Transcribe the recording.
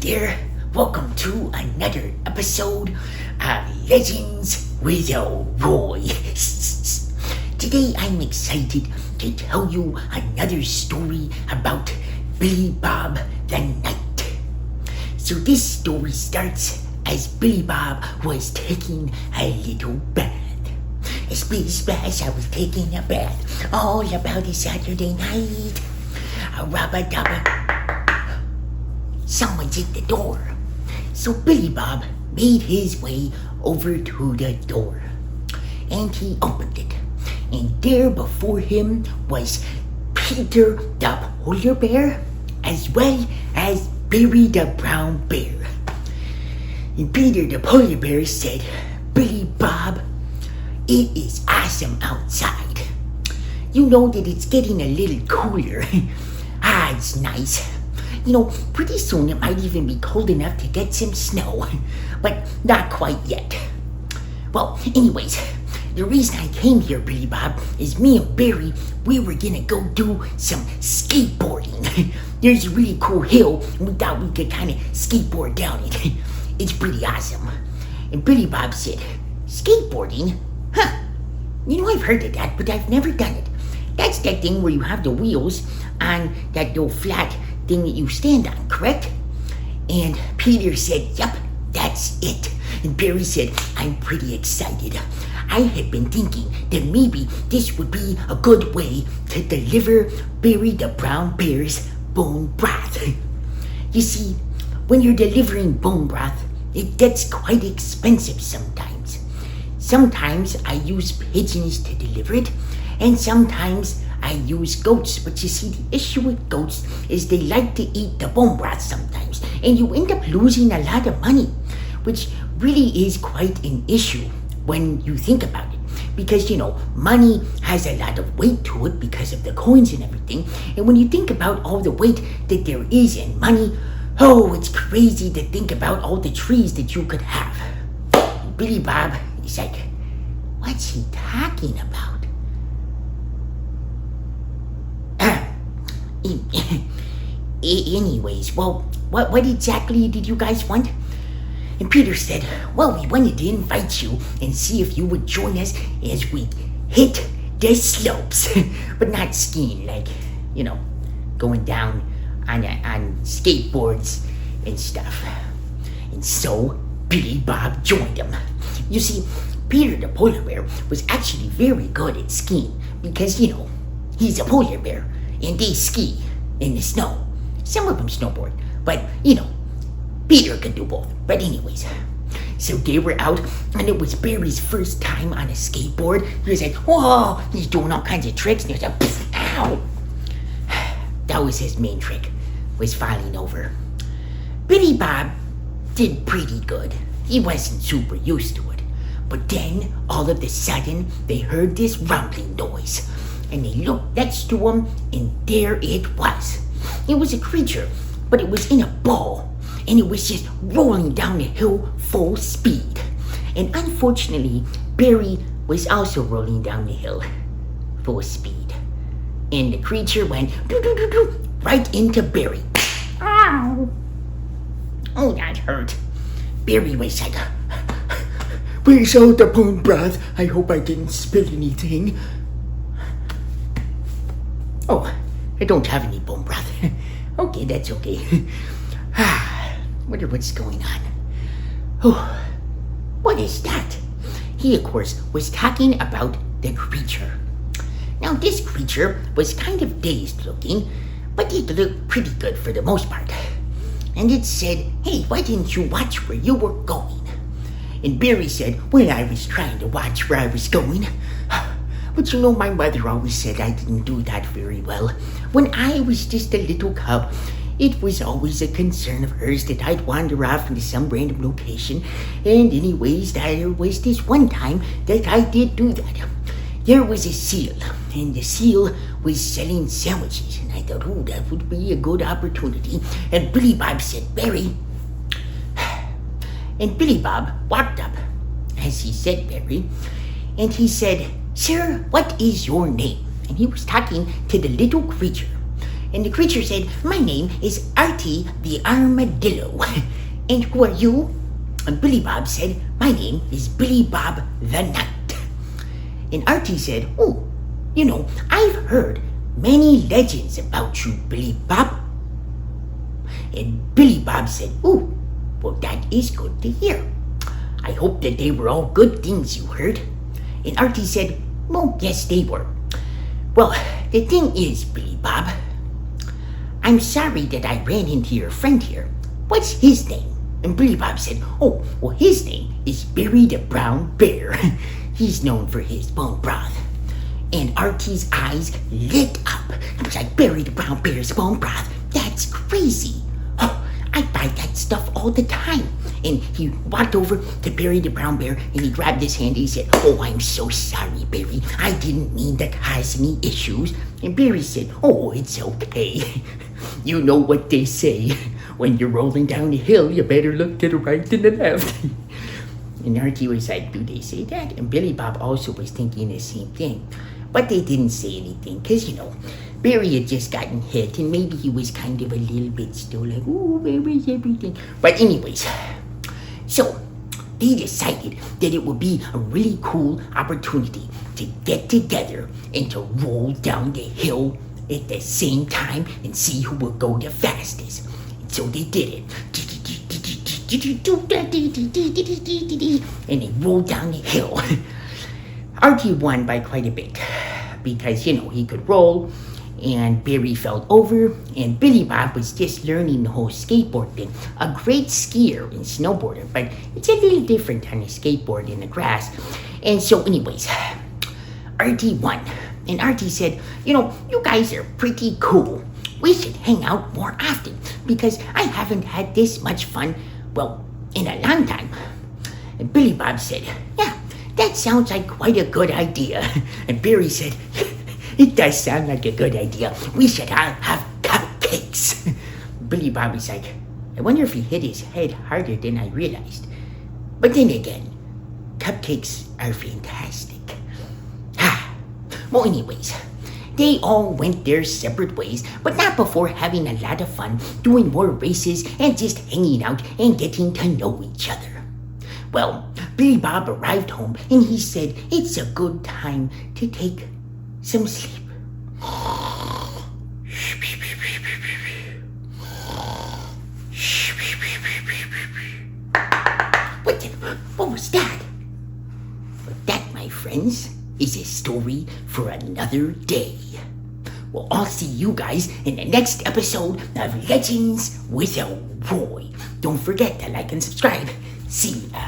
there, welcome to another episode of Legends with Elroy. Today I'm excited to tell you another story about Billy Bob the Knight. So this story starts as Billy Bob was taking a little bath. Splish splash, I was taking a bath, all about a Saturday night. A rubba-dubba. Someone's at the door. So Billy Bob made his way over to the door. And he opened it. And there before him was Peter the Polar Bear, as well as Barry the Brown Bear. And Peter the Polar Bear said, "Billy Bob, it is awesome outside. You know that it's getting a little cooler." It's nice. Pretty soon it might even be cold enough to get some snow, but not quite yet. Well, anyways, the reason I came here, Billy Bob, is me and Barry, we were gonna go do some skateboarding. There's a really cool hill, and we thought we could kind of skateboard down it. It's pretty awesome. And Billy Bob said, "Skateboarding? Huh. I've heard of that, but I've never done it. That's that thing where you have the wheels on that little flat thing that you stand on, correct?" And Peter said, "Yup, that's it." And Barry said, "I'm pretty excited. I had been thinking that maybe this would be a good way to deliver Barry the Brown Bear's bone broth." You see, when you're delivering bone broth, it gets quite expensive sometimes. Sometimes I use pigeons to deliver it, and sometimes I use goats. But you see, the issue with goats is they like to eat the bone broth sometimes, and you end up losing a lot of money, which really is quite an issue when you think about it. Because, money has a lot of weight to it because of the coins and everything. And when you think about all the weight that there is in money, it's crazy to think about all the trees that you could have. Billy Bob is like, "What's he talking about?" Anyways, well, what exactly did you guys want? And Peter said, "Well, we wanted to invite you and see if you would join us as we hit the slopes." But not skiing, like, going down on skateboards and stuff. And so Billy Bob joined him. You see, Peter the Polar Bear was actually very good at skiing because, he's a polar bear and they ski in the snow. Some of them snowboard, but, Peter could do both. But anyways, so they were out, and it was Barry's first time on a skateboard. He was like, "Whoa!" He's doing all kinds of tricks, and he was like, "Pfft, ow!" That was his main trick, was falling over. Billy Bob did pretty good. He wasn't super used to it. But then, all of a sudden, they heard this rumbling noise. And they looked next to him, and there it was. It was a creature, but it was in a ball, and it was just rolling down the hill full speed. And unfortunately, Barry was also rolling down the hill full speed. And the creature went doo-doo-doo-doo right into Barry. Ow! Oh, that hurt. Barry was like, "Where's all the bone broth? I hope I didn't spill anything." "Oh, I don't have any bone broth." "Okay, that's okay." Wonder what's going on. Oh, what is that? He, of course, was talking about the creature. Now, this creature was kind of dazed looking, but it looked pretty good for the most part. And it said, "Hey, why didn't you watch where you were going?" And Barry said, "Well, I was trying to watch where I was going. But my mother always said I didn't do that very well. When I was just a little cub, it was always a concern of hers that I'd wander off into some random location. And anyways, there was this one time that I did do that. There was a seal, and the seal was selling sandwiches. And I thought, that would be a good opportunity." And Billy Bob said, "Barry." And Billy Bob walked up, as he said, "Barry," and he said, "Sir, what is your name?" And he was talking to the little creature. And the creature said, "My name is Artie the Armadillo." "And who are you?" And Billy Bob said, "My name is Billy Bob the Knight." And Artie said, "Oh, I've heard many legends about you, Billy Bob." And Billy Bob said, "Oh, well, that is good to hear. I hope that they were all good things you heard." And Artie said, "Well, yes, they were. Well, the thing is, Billy Bob, I'm sorry that I ran into your friend here. What's his name?" And Billy Bob said, "Oh, well, his name is Barry the Brown Bear. He's known for his bone broth." And Artie's eyes lit up. He was like, "Barry the Brown Bear's bone broth? That's crazy. Oh, I buy that stuff all the time." And he walked over to Barry the Brown Bear and he grabbed his hand and he said, "Oh, I'm so sorry, Barry. I didn't mean to cause any issues." And Barry said, "Oh, it's okay. You know what they say. When you're rolling down a hill, you better look to the right and the left." And Artie was like, "Do they say that?" And Billy Bob also was thinking the same thing. But they didn't say anything because, Barry had just gotten hit and maybe he was kind of a little bit still like, "Oh, where is everything?" But anyways, so they decided that it would be a really cool opportunity to get together and to roll down the hill at the same time and see who would go the fastest. And so they did it. And they rolled down the hill. Artie won by quite a bit because, he could roll, and Barry fell over, and Billy Bob was just learning the whole skateboard thing. A great skier and snowboarder, but it's a little different on a skateboard in the grass. And so anyways, Artie won. And Artie said, "You guys are pretty cool. We should hang out more often because I haven't had this much fun, in a long time." And Billy Bob said, "Yeah, that sounds like quite a good idea." And Barry said, "It does sound like a good idea. We should all have cupcakes." Billy Bob was like, "I wonder if he hit his head harder than I realized. But then again, cupcakes are fantastic." Well, anyways, they all went their separate ways, but not before having a lot of fun, doing more races, and just hanging out and getting to know each other. Well, Billy Bob arrived home and he said it's a good time to take some sleep. What was that? But that, my friends, is a story for another day. Well, I'll see you guys in the next episode of Legends with Elroy. Don't forget to like and subscribe. See ya.